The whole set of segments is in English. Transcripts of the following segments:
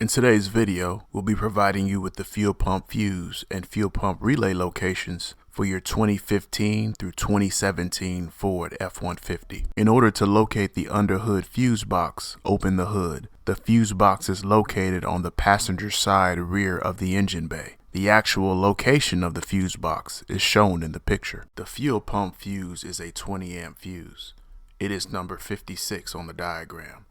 In today's video, we'll be providing you with the fuel pump fuse and fuel pump relay locations for your 2015 through 2017 Ford F-150. In order to locate the underhood fuse box, open the hood. The fuse box is located on the passenger side rear of the engine bay. The actual location of the fuse box is shown in the picture. The fuel pump fuse is a 20 amp fuse. It is number 56 on the diagram.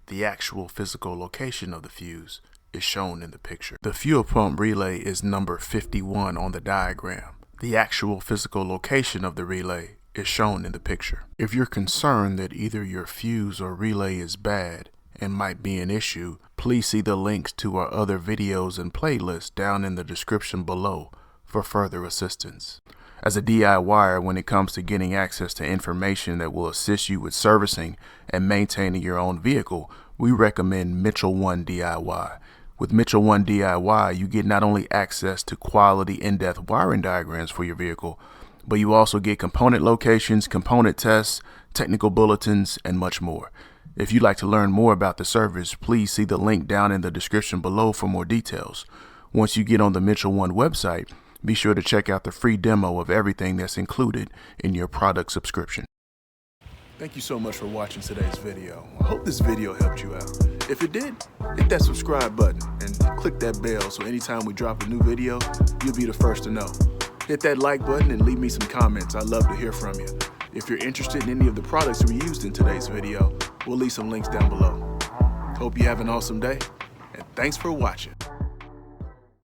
The actual physical location of the fuse is shown in the picture. The fuel pump relay is number 51 on the diagram. The actual physical location of the relay is shown in the picture. If you're concerned that either your fuse or relay is bad and might be an issue, please see the links to our other videos and playlists down in the description below for further assistance. As a DIYer, when it comes to getting access to information that will assist you with servicing and maintaining your own vehicle, we recommend Mitchell 1 DIY. With Mitchell 1 DIY, you get not only access to quality in-depth wiring diagrams for your vehicle, but you also get component locations, component tests, technical bulletins, and much more. If you'd like to learn more about the service, please see the link down in the description below for more details. Once you get on the Mitchell 1 website, be sure to check out the free demo of everything that's included in your product subscription. Thank you so much for watching today's video. I hope this video helped you out. If it did, hit that subscribe button and click that bell so anytime we drop a new video, you'll be the first to know. Hit that like button and leave me some comments. I'd love to hear from you. If you're interested in any of the products we used in today's video, we'll leave some links down below. Hope you have an awesome day, and thanks for watching.